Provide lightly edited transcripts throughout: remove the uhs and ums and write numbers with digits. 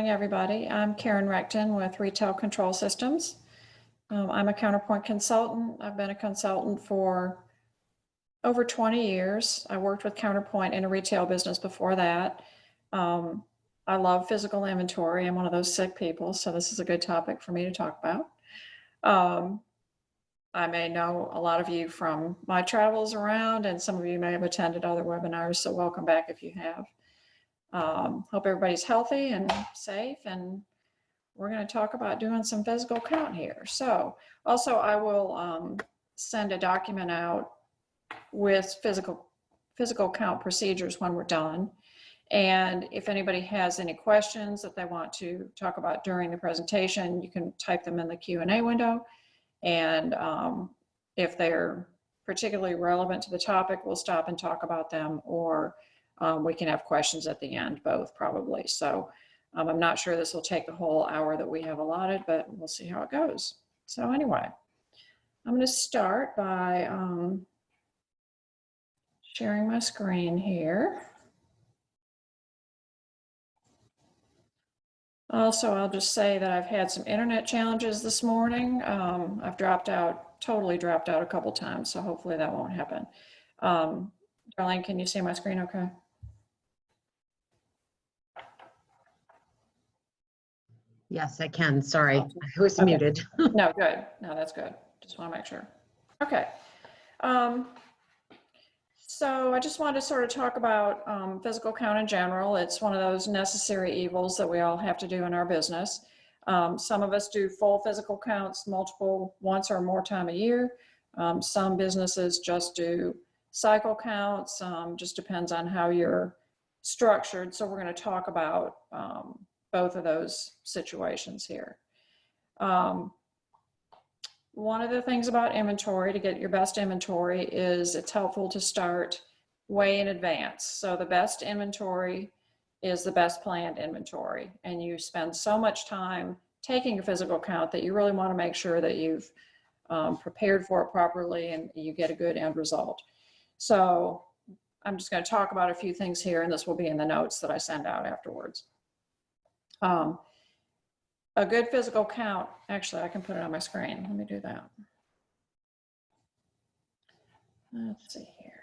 morning, everybody. I'm Karen Rechtin with Retail Control Systems. I'm a Counterpoint consultant. I've been a consultant for over 20 years. I worked with Counterpoint in a retail business before that. I love physical inventory. I'm one of those sick people, so this is a good topic for me to talk about. I may know a lot of you from my travels around, and some of you may have attended other webinars, so welcome back if you have. Hope everybody's healthy and safe, and we're going to talk about doing some physical count here. So also I will send a document out with physical count procedures when we're done. And if anybody has any questions that they want to talk about during the presentation, you can type them in the Q&A window. And if they're particularly relevant to the topic, we'll stop and talk about them, or we can have questions at the end, both probably. So I'm not sure this will take the whole hour that we have allotted, but we'll see how it goes. So anyway, I'm going to start by sharing my screen here. Also, I'll just say that I've had some internet challenges this morning. I've totally dropped out a couple times, so hopefully that won't happen. Darlene, can you see my screen okay? Yes, I can. Sorry, I was muted. No, good. No, that's good. Just want to make sure. Okay. So I just wanted to sort of talk about physical count in general. It's one of those necessary evils that we all have to do in our business. Some of us do full physical counts once or more time a year. Some businesses just do cycle counts. Just depends on how you're structured. So we're going to talk about both of those situations here. One of the things about inventory, to get your best inventory, is it's helpful to start way in advance. So the best inventory is the best planned inventory. And you spend so much time taking a physical count that you really want to make sure that you've prepared for it properly and you get a good end result. So I'm just going to talk about a few things here, and this will be in the notes that I send out afterwards. A good physical count, actually, I can put it on my screen. Let me do that. Let's see here.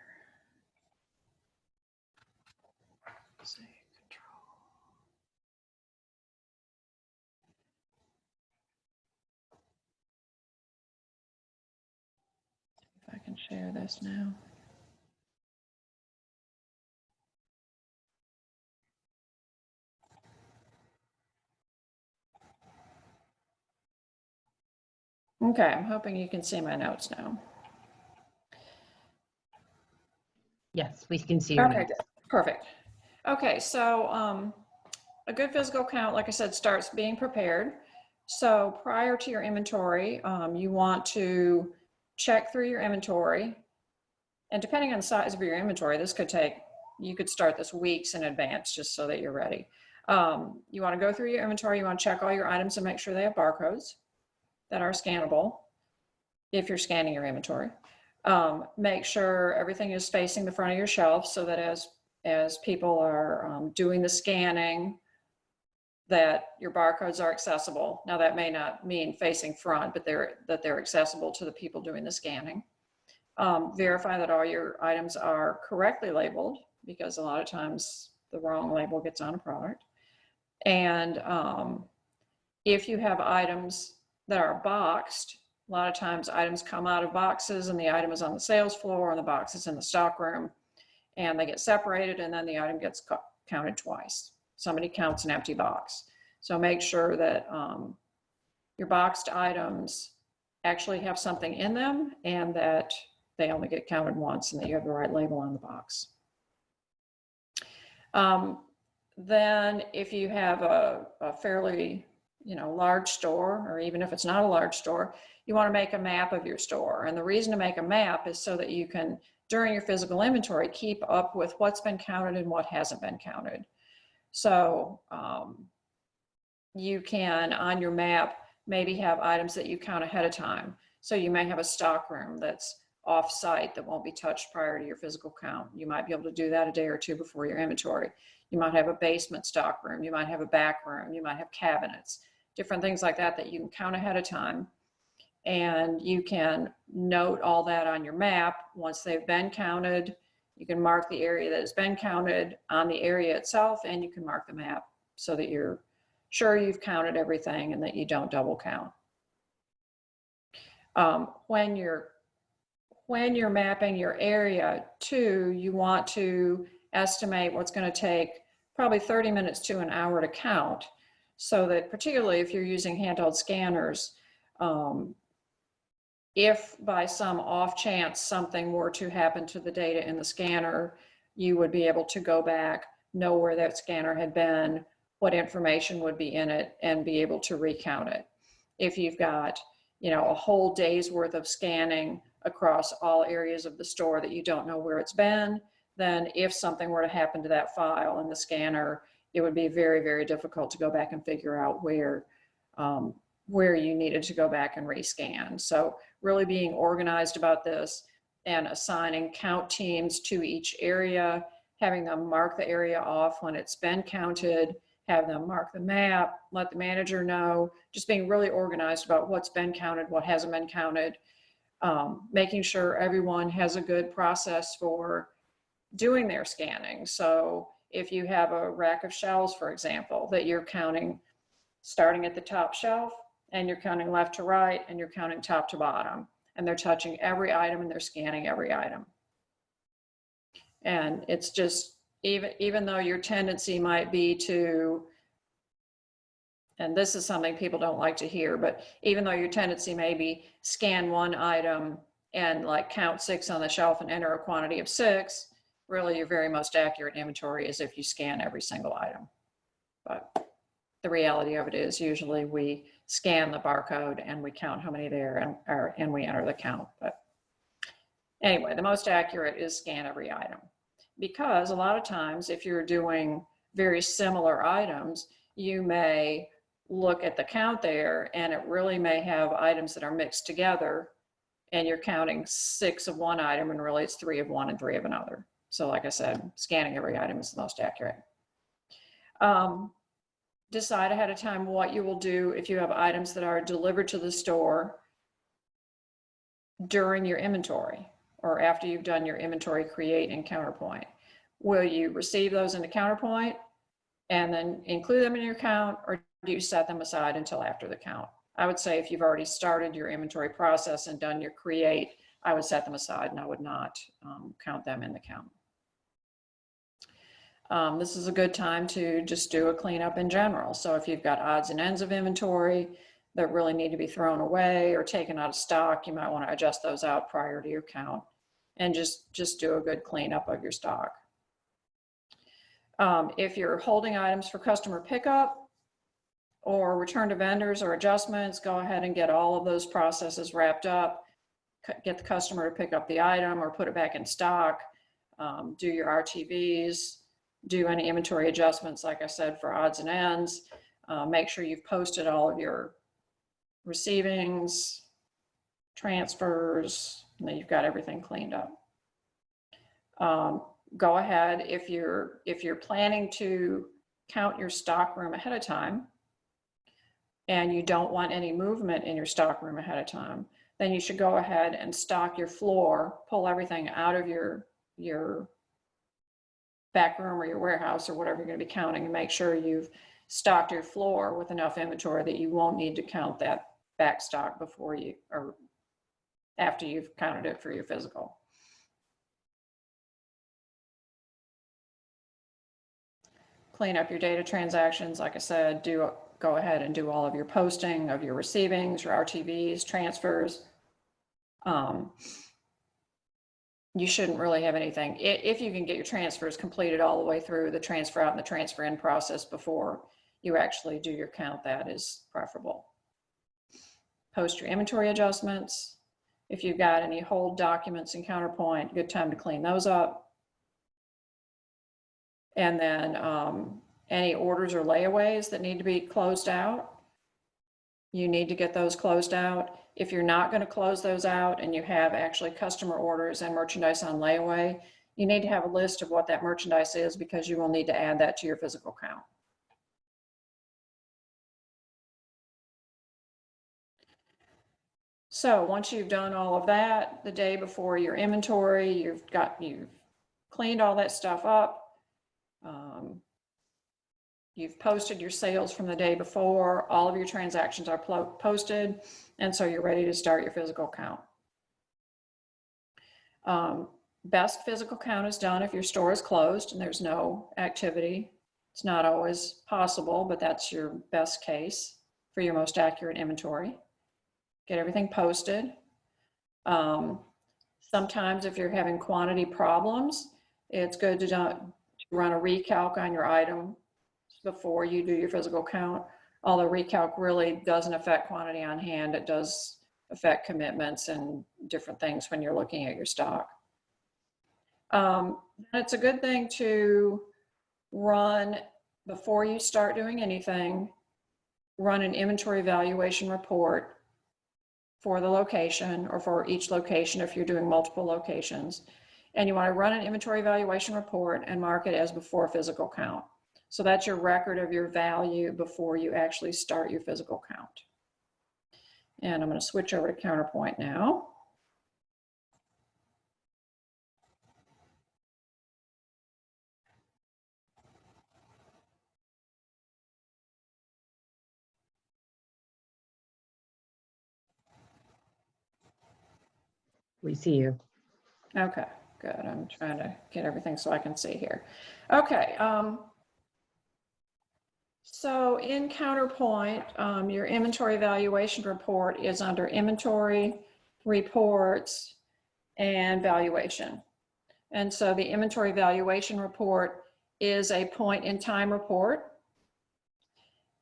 Let's see, control. If I can share this now. Okay, I'm hoping you can see my notes now. Yes, we can see your Okay, notes. good. Perfect. Okay, so a good physical count, like I said, starts being prepared. So prior to your inventory, you want to check through your inventory. And depending on the size of your inventory, you could start this weeks in advance just so that you're ready. You want to go through your inventory, you want to check all your items and make sure they have barcodes that are scannable if you're scanning your inventory. Make sure everything is facing the front of your shelf so that as people are doing the scanning, that your barcodes are accessible. Now that may not mean facing front, but that they're accessible to the people doing the scanning. Verify that all your items are correctly labeled, because a lot of times the wrong label gets on a product. And if you have items that are boxed, a lot of times items come out of boxes and the item is on the sales floor and the box is in the stock room, and they get separated and then the item gets counted twice. Somebody counts an empty box. So make sure that your boxed items actually have something in them and that they only get counted once and that you have the right label on the box. Then if you have a fairly large store, or even if it's not a large store, you want to make a map of your store. And the reason to make a map is so that you can, during your physical inventory, keep up with what's been counted and what hasn't been counted. So you can, on your map, maybe have items that you count ahead of time. So you may have a stock room that's off-site that won't be touched prior to your physical count. You might be able to do that a day or two before your inventory. You might have a basement stock room, you might have a back room, you might have cabinets, different things like that that you can count ahead of time. And you can note all that on your map. Once they've been counted, you can mark the area that has been counted on the area itself, and you can mark the map so that you're sure you've counted everything and that you don't double count. When you're mapping your area too, you want to estimate what's going to take probably 30 minutes to an hour to count, so that particularly if you're using handheld scanners, if by some off chance something were to happen to the data in the scanner, you would be able to go back, know where that scanner had been, what information would be in it, and be able to recount it. If you've got, you know, a whole day's worth of scanning across all areas of the store that you don't know where it's been, then if something were to happen to that file in the scanner, it would be very, very difficult to go back and figure out where you needed to go back and rescan. So really being organized about this and assigning count teams to each area, having them mark the area off when it's been counted, have them mark the map, let the manager know, just being really organized about what's been counted, what hasn't been counted, making sure everyone has a good process for doing their scanning. So if you have a rack of shelves, for example, that you're counting starting at the top shelf, and you're counting left to right, and you're counting top to bottom, and they're touching every item and they're scanning every item. And it's just, even though your tendency might be to, and this is something people don't like to hear, but even though your tendency may be scan one item and like count 6 on the shelf and enter a quantity of 6, really your very most accurate inventory is if you scan every single item. But the reality of it is usually we scan the barcode and we count how many there and we enter the count. But anyway, the most accurate is scan every item, because a lot of times if you're doing very similar items, you may look at the count there and it really may have items that are mixed together, and you're counting 6 of one item and really it's 3 of one and 3 of another. So like I said, scanning every item is the most accurate. Decide ahead of time what you will do if you have items that are delivered to the store during your inventory or after you've done your inventory create in Counterpoint. Will you receive those into Counterpoint and then include them in your count, or do you set them aside until after the count? I would say if you've already started your inventory process and done your create, I would set them aside and I would not count them in the count. This is a good time to just do a cleanup in general. So if you've got odds and ends of inventory that really need to be thrown away or taken out of stock, you might want to adjust those out prior to your count and just do a good cleanup of your stock. If you're holding items for customer pickup or return to vendors or adjustments, go ahead and get all of those processes wrapped up. Get the customer to pick up the item or put it back in stock. Do your RTVs. Do any inventory adjustments, like I said, for odds and ends. Make sure you've posted all of your receivings, transfers, and that you've got everything cleaned up. Go ahead, if you're planning to count your stock room ahead of time and you don't want any movement in your stock room ahead of time, then you should go ahead and stock your floor, pull everything out of your back room or your warehouse or whatever you're going to be counting, and make sure you've stocked your floor with enough inventory that you won't need to count that back stock before you or after you've counted it for your physical. Clean up your data transactions. Like I said, go ahead and do all of your posting of your receivings, your RTVs, transfers. You shouldn't really have anything. If you can get your transfers completed all the way through the transfer out and the transfer in process before you actually do your count, that is preferable. Post your inventory adjustments. If you've got any hold documents in Counterpoint, good time to clean those up. And then any orders or layaways that need to be closed out, you need to get those closed out. if you're not going to close those out and you have actually customer orders and merchandise on layaway, you need to have a list of what that merchandise is, because you will need to add that to your physical count. So once you've done all of that, the day before your inventory, you've cleaned all that stuff up. You've posted your sales from the day before, all of your transactions are posted, and so you're ready to start your physical count. Best physical count is done if your store is closed and there's no activity. It's not always possible, but that's your best case for your most accurate inventory. Get everything posted. Sometimes if you're having quantity problems, it's good to run a recalc on your item before you do your physical count. Although recalc really doesn't affect quantity on hand, it does affect commitments and different things when you're looking at your stock. It's a good thing to run, before you start doing anything, run an inventory valuation report for the location, or for each location if you're doing multiple locations. And you want to run an inventory valuation report and mark it as before physical count. So that's your record of your value before you actually start your physical count. And I'm going to switch over to Counterpoint now. We see you. Okay, good. I'm trying to get everything so I can see here. Okay. So in Counterpoint, your inventory valuation report is under Inventory, Reports, and Valuation. And so the inventory valuation report is a point-in-time report,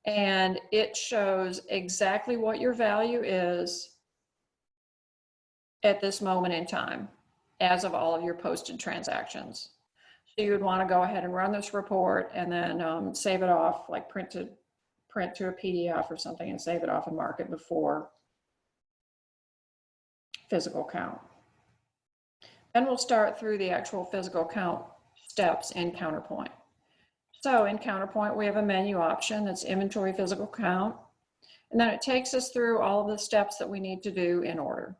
and it shows exactly what your value is at this moment in time, as of all of your posted transactions. So you would want to go ahead and run this report and then save it off, like print to a PDF or something, and save it off and mark it before physical count. Then we'll start through the actual physical count steps in Counterpoint. So in Counterpoint, we have a menu option that's Inventory Physical Count, and then it takes us through all of the steps that we need to do in order.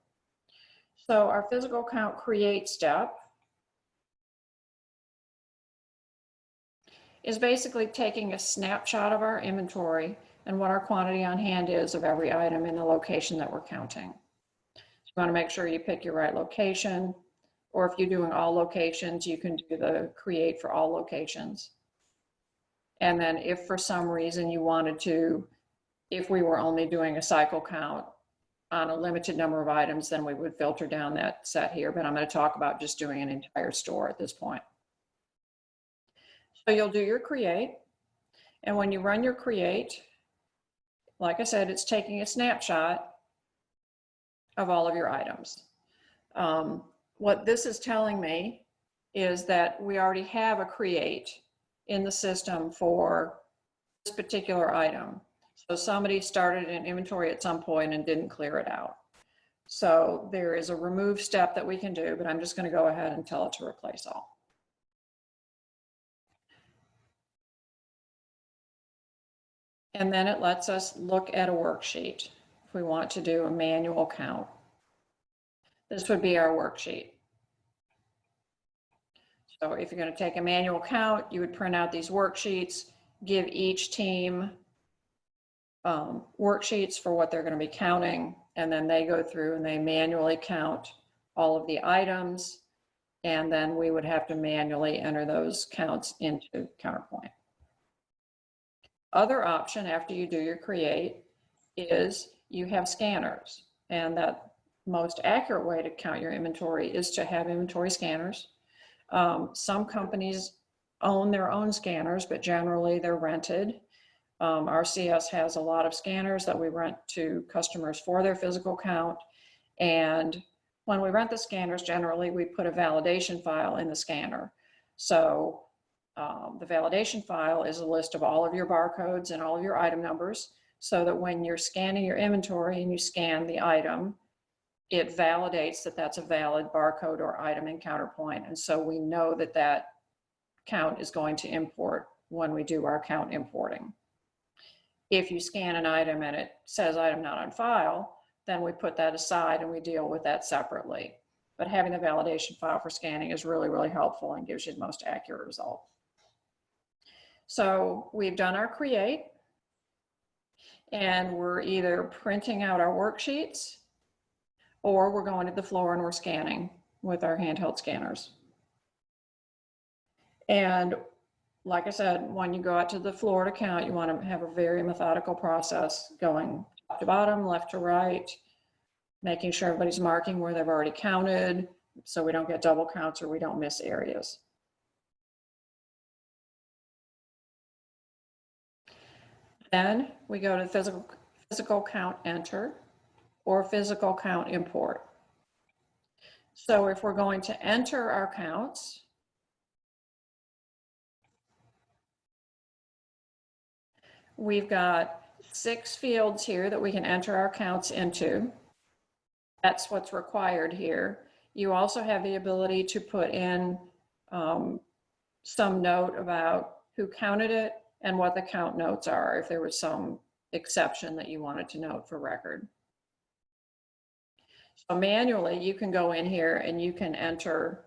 So our physical count create step is basically taking a snapshot of our inventory and what our quantity on hand is of every item in the location that we're counting. So you want to make sure you pick your right location, or if you're doing all locations, you can do the create for all locations. And then if for some reason you wanted to, if we were only doing a cycle count on a limited number of items, then we would filter down that set here, but I'm going to talk about just doing an entire store at this point. So you'll do your create, and when you run your create, like I said, it's taking a snapshot of all of your items. What this is telling me is that we already have a create in the system for this particular item. So somebody started an inventory at some point and didn't clear it out. So there is a remove step that we can do, but I'm just going to go ahead and tell it to replace all. And then it lets us look at a worksheet if we want to do a manual count. This would be our worksheet. So if you're going to take a manual count, you would print out these worksheets, give each team worksheets for what they're going to be counting, and then they go through and they manually count all of the items, and then we would have to manually enter those counts into Counterpoint. Other option after you do your create is you have scanners, and that most accurate way to count your inventory is to have inventory scanners. Some companies own their own scanners, but generally they're rented. RCS has a lot of scanners that we rent to customers for their physical count. And when we rent the scanners, generally we put a validation file in the scanner. So the validation file is a list of all of your barcodes and all of your item numbers. so that when you're scanning your inventory and you scan the item, it validates that that's a valid barcode or item in Counterpoint. And so we know that that count is going to import when we do our count importing. If you scan an item and it says item not on file, then we put that aside and we deal with that separately. But having the validation file for scanning is really, really helpful and gives you the most accurate result. So we've done our create, and we're either printing out our worksheets or we're going to the floor and we're scanning with our handheld scanners. And like I said, when you go out to the floor to count, you want to have a very methodical process going top to bottom, left to right, making sure everybody's marking where they've already counted so we don't get double counts or we don't miss areas. Then we go to physical count enter or physical count import. So if we're going to enter our counts, we've got 6 fields here that we can enter our counts into. That's what's required here. You also have the ability to put in some note about who counted it and what the count notes are, if there was some exception that you wanted to note for record. So manually, you can go in here and you can enter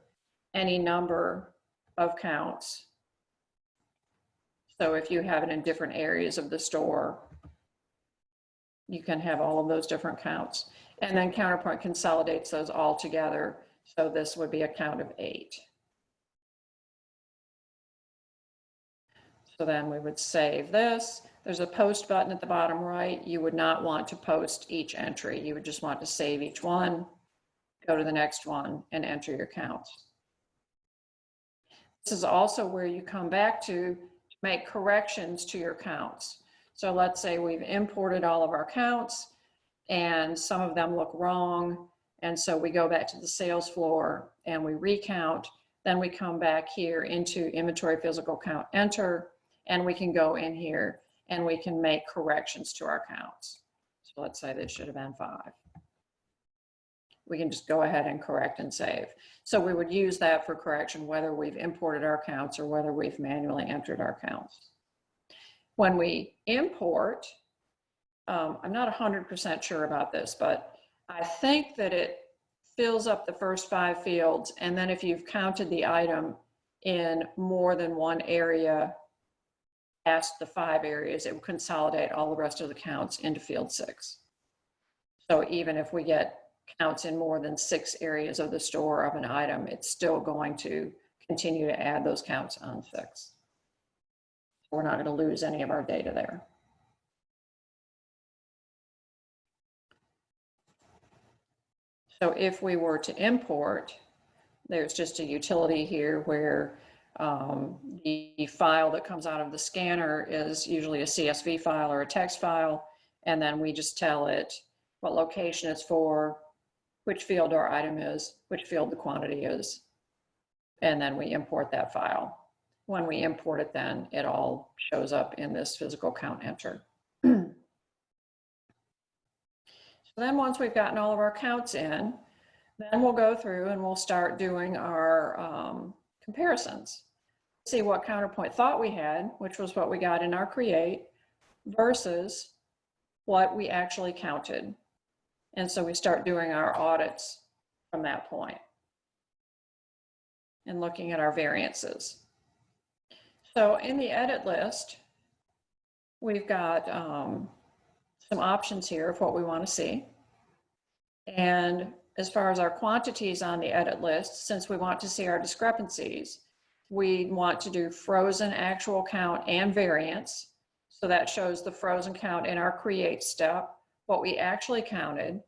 any number of counts. So if you have it in different areas of the store, you can have all of those different counts. And then Counterpoint consolidates those all together. So this would be a count of 8. So then we would save this. There's a post button at the bottom right. You would not want to post each entry. You would just want to save each one, go to the next one, and enter your counts. This is also where you come back to make corrections to your counts. So let's say we've imported all of our counts and some of them look wrong. And so we go back to the sales floor and we recount. Then we come back here into inventory physical count enter, and we can go in here and we can make corrections to our counts. So let's say this should have been 5. We can just go ahead and correct and save. So we would use that for correction, whether we've imported our counts or whether we've manually entered our counts. When we import, I'm not 100% sure about this, but I think that it fills up the first 5 fields. And then if you've counted the item in more than one area, past the 5 areas, it will consolidate all the rest of the counts into field 6. So even if we get counts in more than 6 areas of the store of an item, it's still going to continue to add those counts on 6. We're not going to lose any of our data there. So if we were to import, there's just a utility here where the file that comes out of the scanner is usually a CSV file or a text file, and then we just tell it what location it's for, which field our item is, which field the quantity is, and then we import that file. When we import it, then it all shows up in this physical count enter. So then once we've gotten all of our counts in, then we'll go through and we'll start doing our comparisons. See what Counterpoint thought we had, which was what we got in our create, versus what we actually counted. And so we start doing our audits from that point and looking at our variances. So in the edit list, we've got some options here of what we want to see. And as far as our quantities on the edit list, since we want to see our discrepancies, we want to do frozen actual count and variance. So that shows the frozen count in our create step, what we actually counted,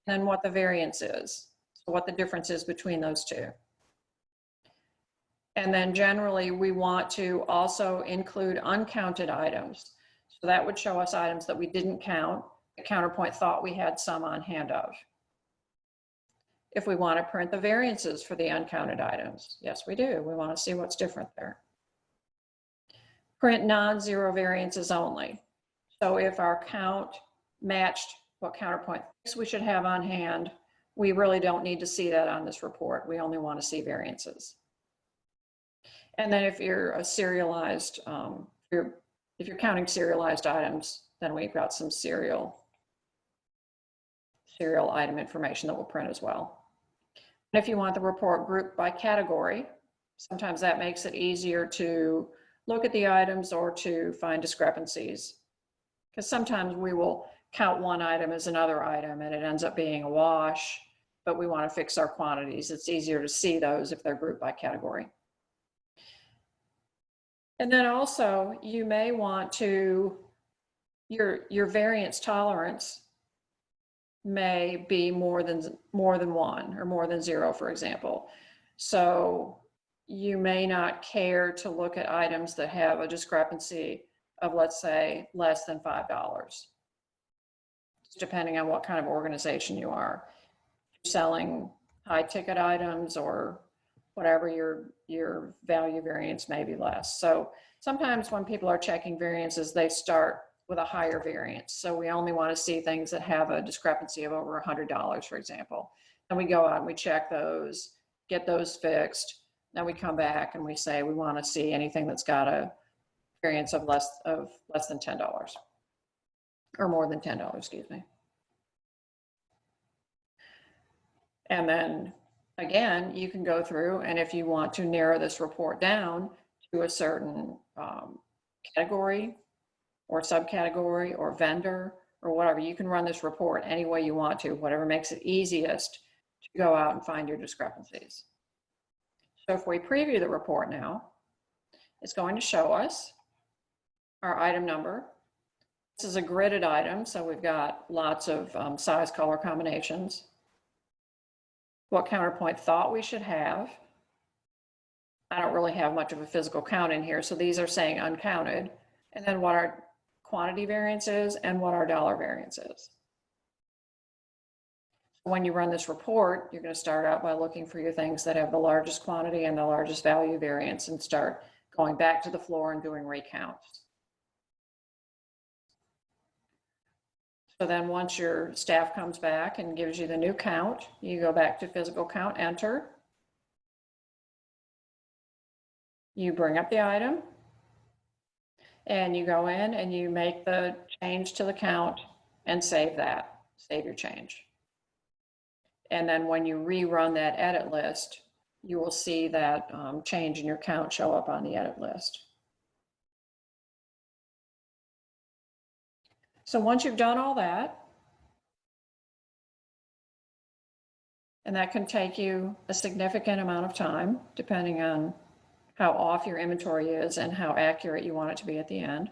and what the variance is. So what the difference is between those two. And then generally we want to also include uncounted items. So that would show us items that we didn't count. The Counterpoint thought we had some on hand of. If we want to print the variances for the uncounted items, yes, we do. We want to see what's different there. Print non-zero variances only. So if our count matched what Counterpoint thinks we should have on hand, we really don't need to see that on this report. We only want to see variances. And then if you're a serialized, if you're counting serialized items, then we've got some serial item information that we'll print as well. And if you want the report grouped by category, sometimes that makes it easier to look at the items or to find discrepancies. Because sometimes we will count one item as another item and it ends up being a wash, but we want to fix our quantities. It's easier to see those if they're grouped by category. And then also you may want to, your variance tolerance may be more than one or more than zero, for example. So you may not care to look at items that have a discrepancy of, let's say, less than $5, depending on what kind of organization you are. Selling high ticket items or whatever, your value variance may be less. So sometimes when people are checking variances, they start with a higher variance. So we only want to see things that have a discrepancy of over $100, for example. And we go out and we check those, get those fixed. Then we come back and we say we want to see anything that's got a variance of less than $10 or more than $10, excuse me. And then again, you can go through, and if you want to narrow this report down to a certain category or subcategory or vendor or whatever, you can run this report any way you want to, whatever makes it easiest to go out and find your discrepancies. So if we preview the report now, it's going to show us our item number. This is a gridded item, so we've got lots of size color combinations. What Counterpoint thought we should have. I don't really have much of a physical count in here, so these are saying uncounted. And then what our quantity variance is and what our dollar variance is. When you run this report, you're going to start out by looking for your things that have the largest quantity and the largest value variance and start going back to the floor and doing recounts. So then once your staff comes back and gives you the new count, you go back to physical count, enter. You bring up the item and you go in and you make the change to the count and save that, save your change. And then when you rerun that edit list, you will see that change in your count show up on the edit list. So once you've done all that, and that can take you a significant amount of time, depending on how off your inventory is and how accurate you want it to be at the end,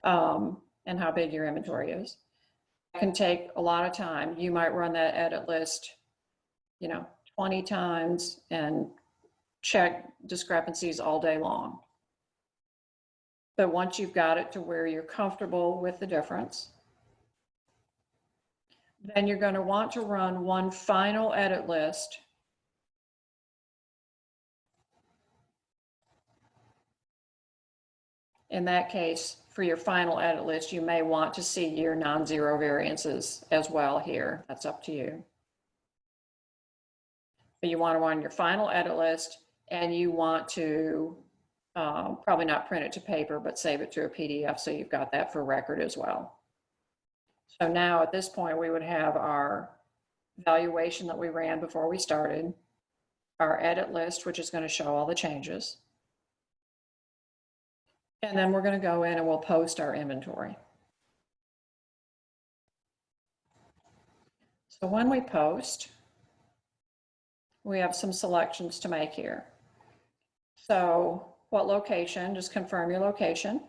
and how big your inventory is. It can take a lot of time. You might run that edit list, 20 times and check discrepancies all day long. But once you've got it to where you're comfortable with the difference, then you're going to want to run one final edit list. In that case, for your final edit list, you may want to see your non-zero variances as well here. That's up to you. But you want to run your final edit list, and you want to probably not print it to paper, but save it to a PDF so you've got that for record as well. So now at this point, we would have our valuation that we ran before we started, our edit list, which is going to show all the changes. And then we're going to go in and we'll post our inventory. So when we post, we have some selections to make here. So what location, just confirm your location.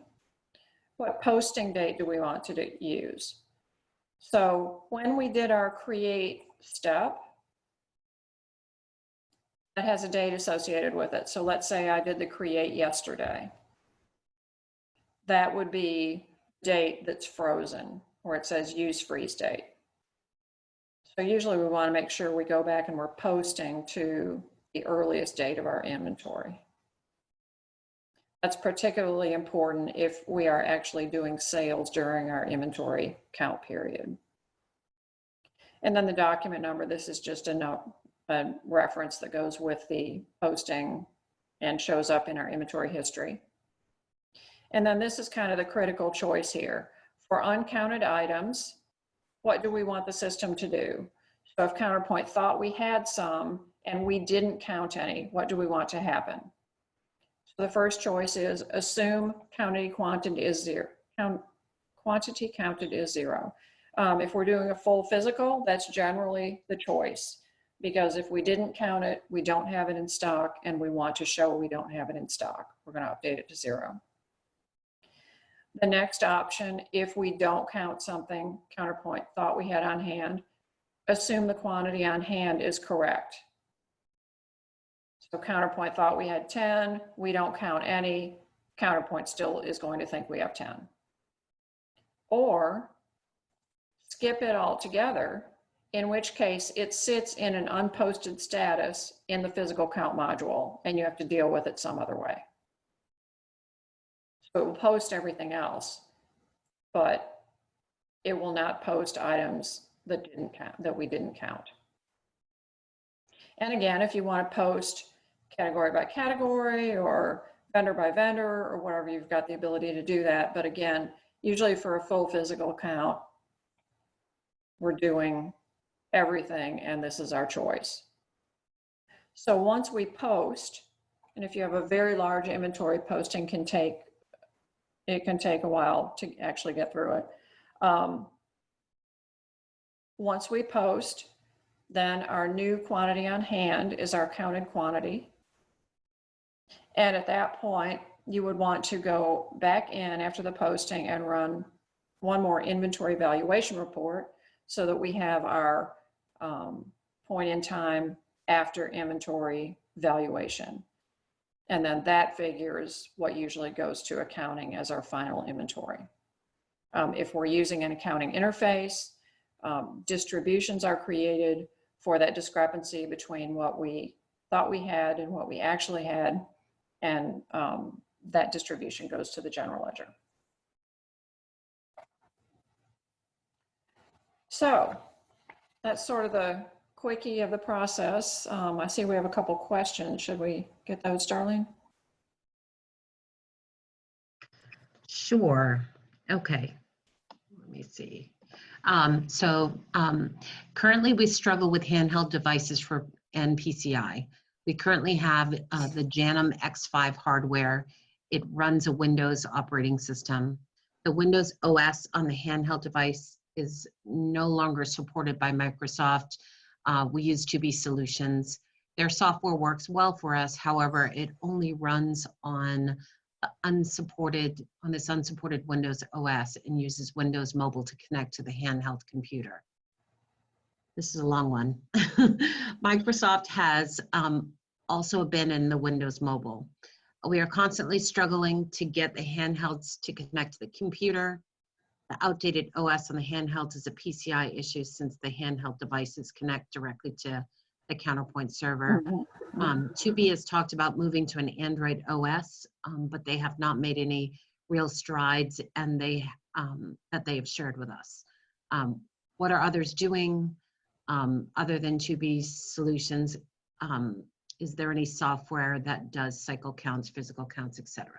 What posting date do we want to use? So when we did our create step, that has a date associated with it. So let's say I did the create yesterday. That would be date that's frozen, where it says use freeze date. So usually we want to make sure we go back and we're posting to the earliest date of our inventory. That's particularly important if we are actually doing sales during our inventory count period. And then the document number, this is just a note, a reference that goes with the posting and shows up in our inventory history. And then this is kind of the critical choice here. For uncounted items, what do we want the system to do? So if Counterpoint thought we had some and we didn't count any, what do we want to happen? So the first choice is assume quantity counted is zero. If we're doing a full physical, that's generally the choice, because if we didn't count it, we don't have it in stock, and we want to show we don't have it in stock. We're going to update it to 0. The next option, if we don't count something Counterpoint thought we had on hand, assume the quantity on hand is correct. So Counterpoint thought we had 10, we don't count any, Counterpoint still is going to think we have 10. Or skip it altogether, in which case it sits in an unposted status in the physical count module, and you have to deal with it some other way. So it will post everything else, but it will not post items that didn't count, that we didn't count. And again, if you want to post category by category or vendor by vendor or whatever, you've got the ability to do that. But again, usually for a full physical count, we're doing everything, and this is our choice. So once we post, and if you have a very large inventory, posting can take a while to actually get through it. Once we post, then our new quantity on hand is our counted quantity. And at that point, you would want to go back in after the posting and run one more inventory valuation report so that we have our point in time after inventory valuation. And then that figure is what usually goes to accounting as our final inventory. If we're using an accounting interface, distributions are created for that discrepancy between what we thought we had and what we actually had, and that distribution goes to the general ledger. So that's sort of the quickie of the process. I see we have a couple questions. Should we get those, Darlene? Sure. Okay. Let me see. Currently we struggle with handheld devices for NPCI. We currently have the Janum X5 hardware. It runs a Windows operating system. The Windows OS on the handheld device is no longer supported by Microsoft. We use 2B Solutions. Their software works well for us. However, it only runs on this unsupported Windows OS and uses Windows Mobile to connect to the handheld computer. This is a long one. Microsoft has also been in the Windows Mobile. We are constantly struggling to get the handhelds to connect to the computer. The outdated OS on the handheld is a PCI issue since the handheld devices connect directly to the Counterpoint server. 2B has talked about moving to an Android OS, but they have not made any real strides, and that they have shared with us. What are others doing other than 2B Solutions? Is there any software that does cycle counts, physical counts, etc.?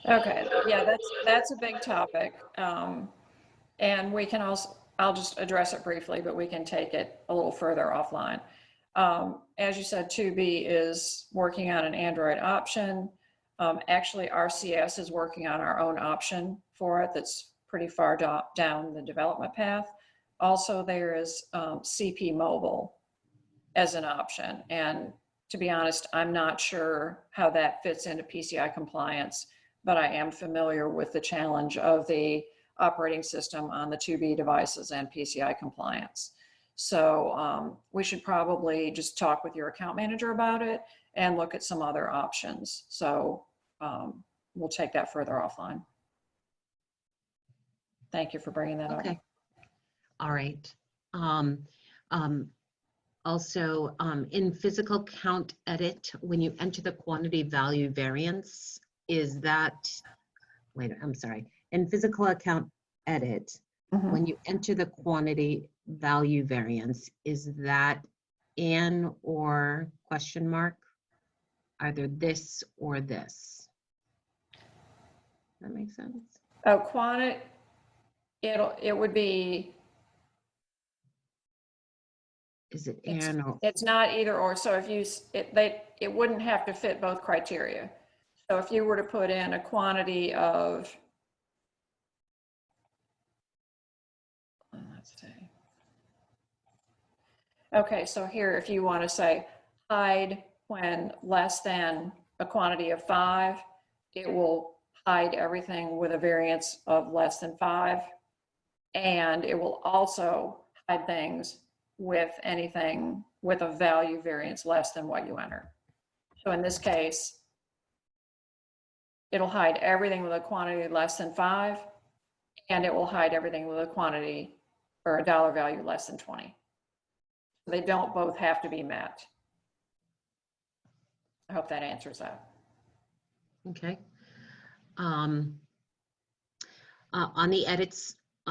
Okay, yeah, that's a big topic. And we can also, I'll just address it briefly, but we can take it a little further offline. As you said, 2B is working on an Android option. Actually, RCS is working on our own option for it that's pretty far down the development path. Also, there is CP Mobile as an option. And to be honest, I'm not sure how that fits into PCI compliance, but I am familiar with the challenge of the operating system on the 2B devices and PCI compliance. So we should probably just talk with your account manager about it and look at some other options. So we'll take that further offline. Thank you for bringing that up. Okay. All right. Also, in physical count edit, when you enter the quantity value variance, is that, wait, I'm sorry. In physical account edit, Mhm. when you enter the quantity value variance, is that and or question mark? Either this or this. That makes sense? Oh, quantity, it would be, Is it and or? it's not either or. So if you, it wouldn't have to fit both criteria. So if you were to put in a quantity of, let's see. Okay, so here, if you want to say hide when less than a quantity of 5, it will hide everything with a variance of less than 5. And it will also hide things with anything with a value variance less than what you enter. So in this case, it'll hide everything with a quantity less than 5, and it will hide everything with a quantity or a dollar value less than 20. They don't both have to be met. I hope that answers that. Okay. On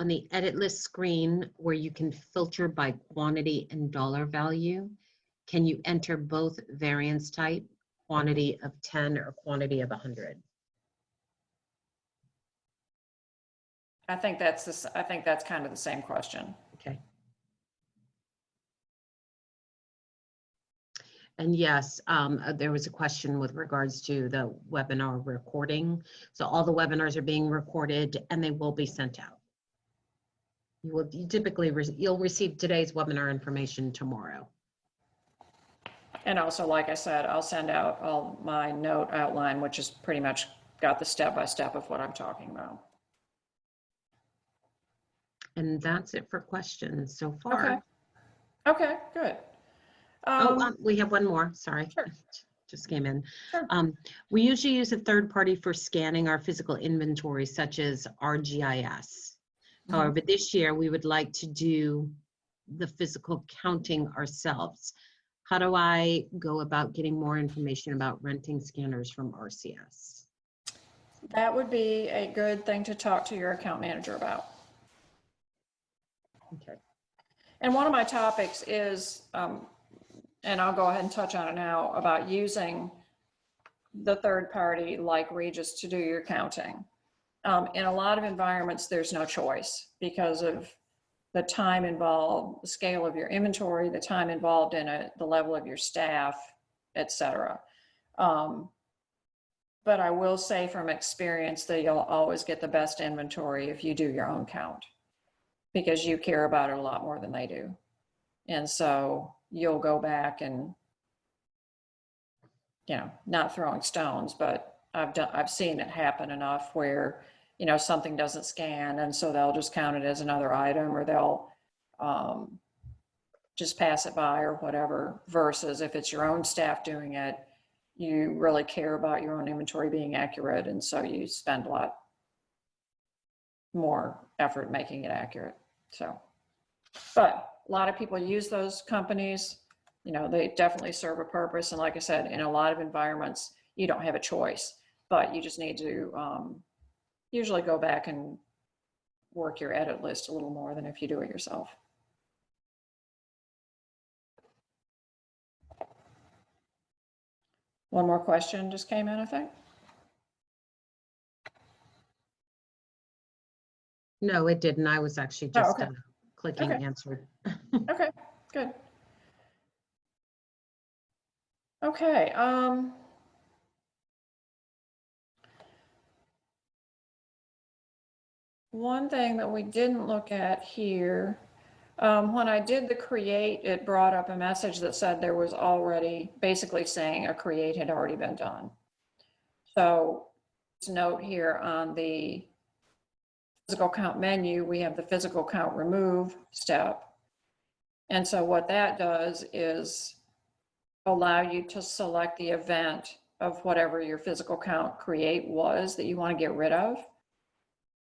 the edit list screen where you can filter by quantity and dollar value, can you enter both variance type, quantity of 10 or quantity of 100? I think that's kind of the same question. Okay. And yes, there was a question with regards to the webinar recording. So all the webinars are being recorded and they will be sent out. You'll receive today's webinar information tomorrow. And also, like I said, I'll send out all my note outline, which is pretty much got the step-by-step of what I'm talking about. And that's it for questions so far. Okay. Okay, good. We have one more, sorry. Sure. Just came in. Sure. We usually use a third party for scanning our physical inventory, such as RGIS. However, this year we would like to do the physical counting ourselves. How do I go about getting more information about renting scanners from RCS? That would be a good thing to talk to your account manager about. Okay. And one of my topics is, and I'll go ahead and touch on it now, about using the third party like Regis to do your counting. In a lot of environments, there's no choice because of the time involved, the scale of your inventory, the time involved in it, the level of your staff, et cetera. But I will say from experience that you'll always get the best inventory if you do your own count, because you care about it a lot more than they do. And so you'll go back and, you know, not throwing stones, but I've seen it happen enough where, you know, something doesn't scan, and so they'll just count it as another item, or they'll just pass it by or whatever, versus if it's your own staff doing it, you really care about your own inventory being accurate, and so you spend a lot more effort making it accurate. So, but a lot of people use those companies. You know, they definitely serve a purpose, and like I said, in a lot of environments, you don't have a choice, but you just need to usually go back and work your edit list a little more than if you do it yourself. One more question just came in, I think. No, it didn't. I was actually just okay. clicking Okay. answered. Okay, good. Okay. One thing that we didn't look at here, when I did the create, it brought up a message that said there was already, basically saying a create had already been done. So note here on the physical count menu, we have the physical count remove step. And so what that does is allow you to select the event of whatever your physical count create was that you want to get rid of.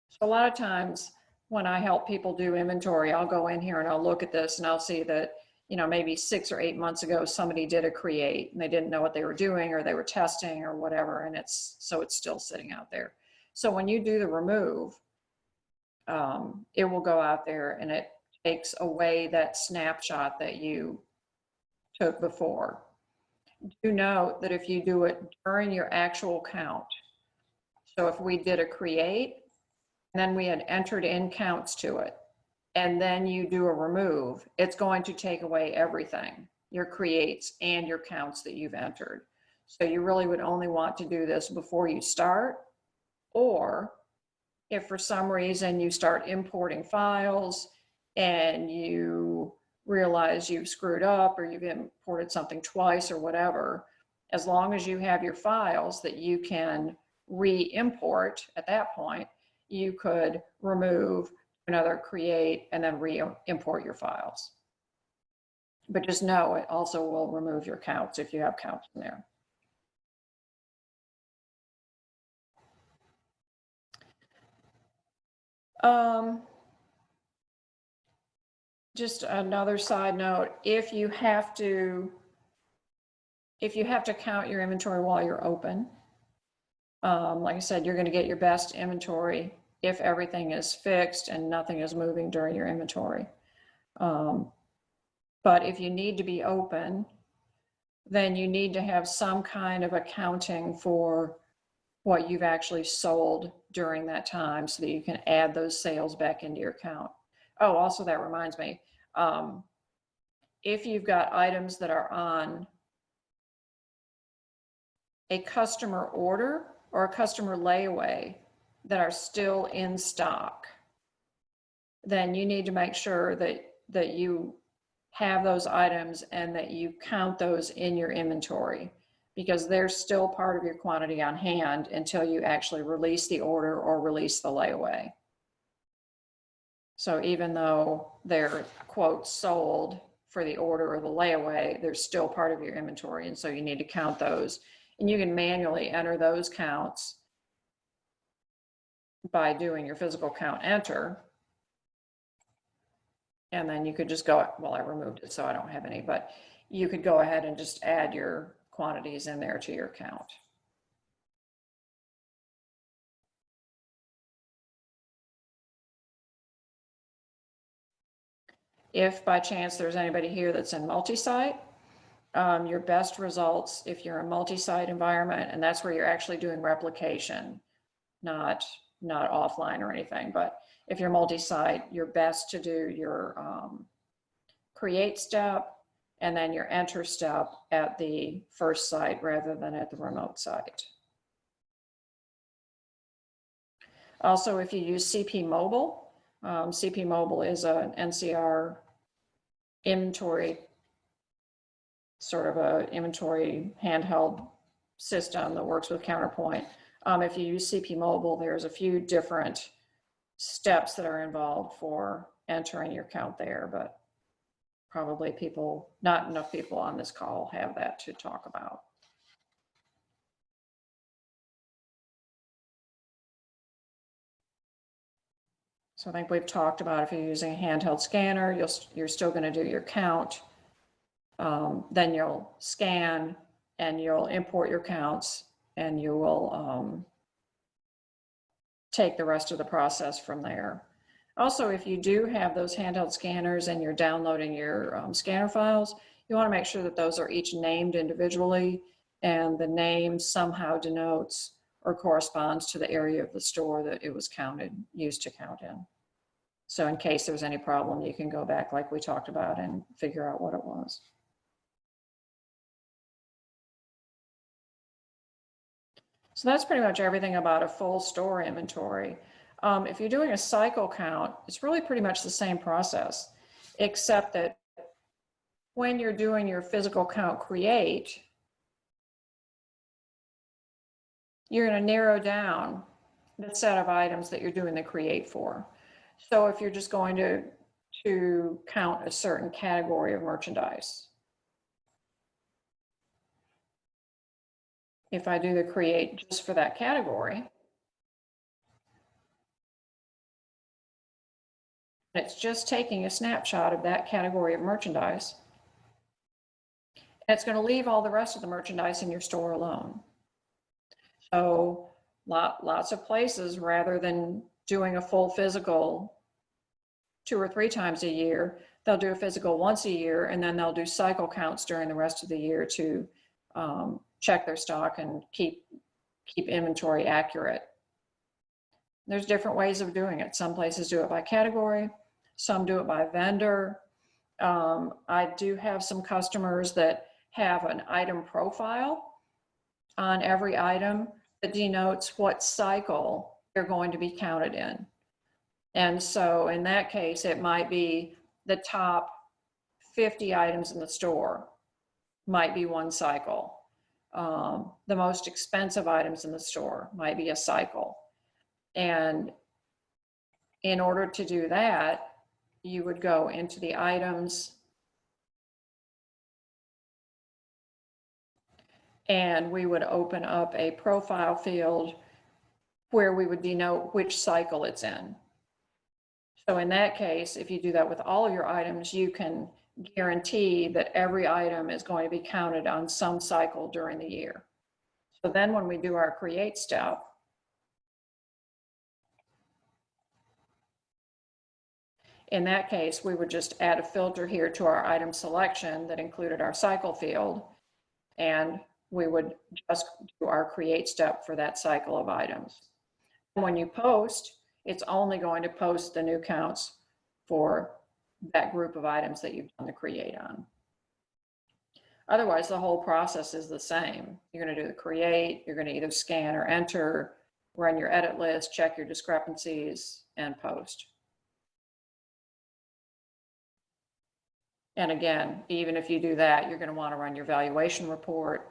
So a lot of times when I help people do inventory, I'll go in here and I'll look at this and I'll see that, you know, maybe 6 or 8 months ago, somebody did a create and they didn't know what they were doing, or they were testing or whatever, and it's still sitting out there. So when you do the remove, it will go out there and it takes away that snapshot that you took before. Do note that if you do it during your actual count, so if we did a create and then we had entered in counts to it, and then you do a remove, it's going to take away everything, your creates and your counts that you've entered. So you really would only want to do this before you start, or if for some reason you start importing files and you realize you've screwed up or you've imported something twice or whatever, as long as you have your files that you can re-import at that point, you could remove, another create, and then re-import your files. But just know it also will remove your counts if you have counts in there. Just another side note, if you have to count your inventory while you're open, like I said, you're going to get your best inventory if everything is fixed and nothing is moving during your inventory. But if you need to be open, then you need to have some kind of accounting for what you've actually sold during that time so that you can add those sales back into your account. Oh, also that reminds me, if you've got items that are on a customer order or a customer layaway that are still in stock, then you need to make sure that you have those items and that you count those in your inventory, because they're still part of your quantity on hand until you actually release the order or release the layaway. So even though they're, quote, sold for the order or the layaway, they're still part of your inventory. And so you need to count those. And you can manually enter those counts by doing your physical count enter. And then you could just go, well, I removed it, so I don't have any, but you could go ahead and just add your quantities in there to your count. If by chance there's anybody here that's in multi-site, your best results, if you're in a multi-site environment, and that's where you're actually doing replication, not offline or anything, but if you're multi-site, you're best to do your create step and then your enter step at the first site rather than at the remote site. Also, if you use CP Mobile, CP Mobile is an NCR inventory, sort of a inventory handheld system that works with Counterpoint. If you use CP Mobile, there's a few different steps that are involved for entering your count there, but probably not enough people on this call have that to talk about. So I think we've talked about if you're using a handheld scanner, you're still going to do your count. Then you'll scan and you'll import your counts, and you will take the rest of the process from there. Also, if you do have those handheld scanners and you're downloading your scanner files, you want to make sure that those are each named individually and the name somehow denotes or corresponds to the area of the store that it was used to count in. So in case there's any problem, you can go back like we talked about and figure out what it was. So that's pretty much everything about a full store inventory. If you're doing a cycle count, it's really pretty much the same process, except that when you're doing your physical count create, you're going to narrow down the set of items that you're doing the create for. So if you're just going to count a certain category of merchandise, if I do the create just for that category, it's just taking a snapshot of that category of merchandise, It's going to leave all the rest of the merchandise in your store alone. So lots of places, rather than doing a full physical 2 or 3 times a year, they'll do a physical once a year, and then they'll do cycle counts during the rest of the year to check their stock and keep inventory accurate. There's different ways of doing it. Some places do it by category, some do it by vendor. I do have some customers that have an item profile on every item that denotes what cycle they're going to be counted in. And so in that case, it might be the top 50 items in the store might be one cycle. The most expensive items in the store might be a cycle. And in order to do that, you would go into the items and we would open up a profile field where we would denote which cycle it's in. So in that case, if you do that with all of your items, you can guarantee that every item is going to be counted on some cycle during the year. So then when we do our create step, in that case, we would just add a filter here to our item selection that included our cycle field, and we would just do our create step for that cycle of items. When you post, it's only going to post the new counts for that group of items that you've done the create on. Otherwise, the whole process is the same. You're going to do the create, you're going to either scan or enter, run your edit list, check your discrepancies, and post. And again, even if you do that, you're going to want to run your valuation report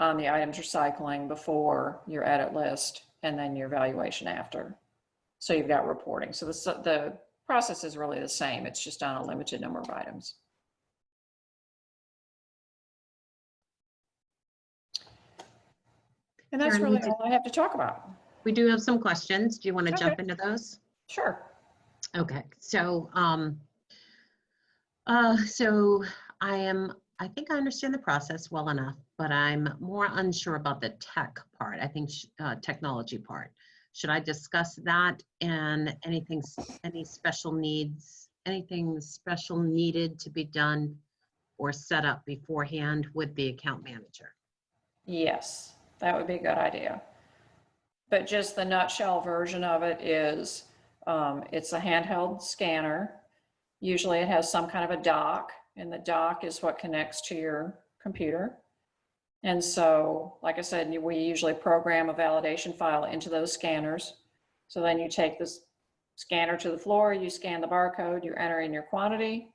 on the items you're cycling before your edit list, and then your valuation after. So you've got reporting. So the process is really the same. It's just on a limited number of items. And that's really all I have to talk about. We do have some questions. Do you want to jump into those? Sure. Okay. So, I think I understand the process well enough, but I'm more unsure about the tech part. I think technology part. Should I discuss that and anything special needed to be done or set up beforehand with the account manager? Yes, that would be a good idea. But just the nutshell version of it is it's a handheld scanner. Usually it has some kind of a dock, and the dock is what connects to your computer. And so, like I said, we usually program a validation file into those scanners. So then you take this scanner to the floor, you scan the barcode, you enter in your quantity,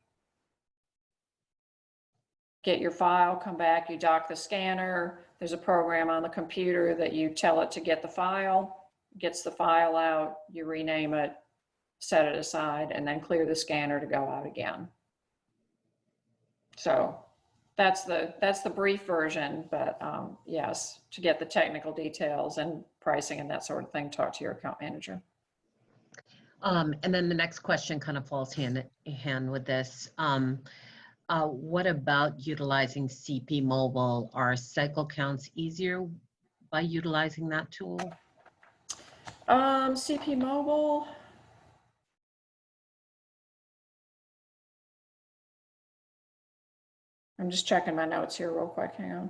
get your file, come back, you dock the scanner. There's a program on the computer that you tell it to get the file, gets the file out, you rename it, set it aside, and then clear the scanner to go out again. So that's the brief version, but yes, to get the technical details and pricing and that sort of thing, talk to your account manager. And then the next question kind of falls hand in hand with this. What about utilizing CP Mobile? Are cycle counts easier by utilizing that tool? CP Mobile. I'm just checking my notes here real quick, hang on.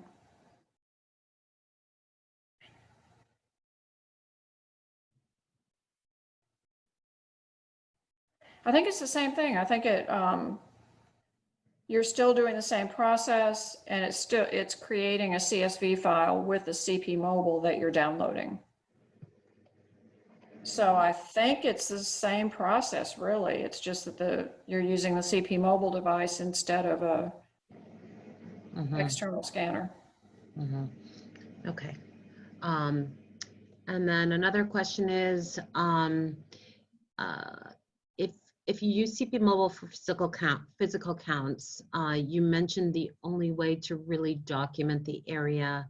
I think it's the same thing. I think you're still doing the same process, and it's creating a CSV file with the CP Mobile that you're downloading. So I think it's the same process, really. It's just that you're using the CP Mobile device instead of a external scanner. Okay. And then another question is, if you use CP Mobile for physical counts, you mentioned the only way to really document the area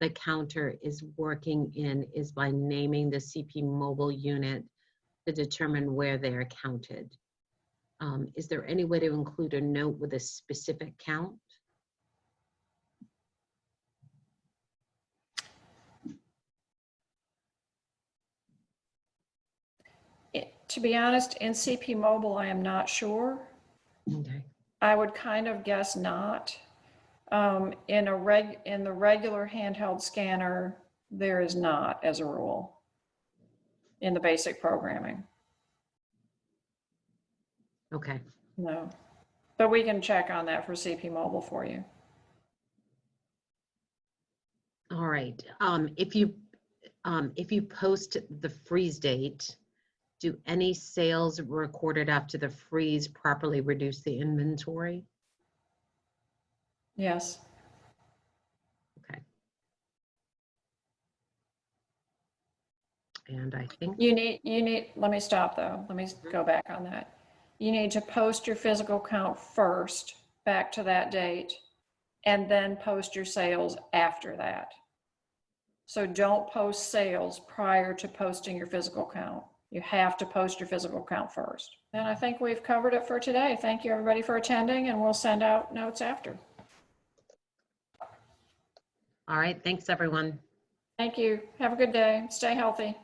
the counter is working in is by naming the CP Mobile unit to determine where they are counted. Is there any way to include a note with a specific count? To be honest, in CP Mobile, I am not sure. Okay. I would kind of guess not. In the regular handheld scanner, there is not, as a rule, in the basic programming. Okay. No, but we can check on that for CP Mobile for you. All right. If you post the freeze date, do any sales recorded after the freeze properly reduce the inventory? Yes. Okay. And I think, You need, let me stop though. Let me go back on that. You need to post your physical count first, back to that date, and then post your sales after that. So don't post sales prior to posting your physical count. You have to post your physical count first. And I think we've covered it for today. Thank you everybody for attending, and we'll send out notes after. all right, thanks everyone. Thank you. Have a good day. Stay healthy.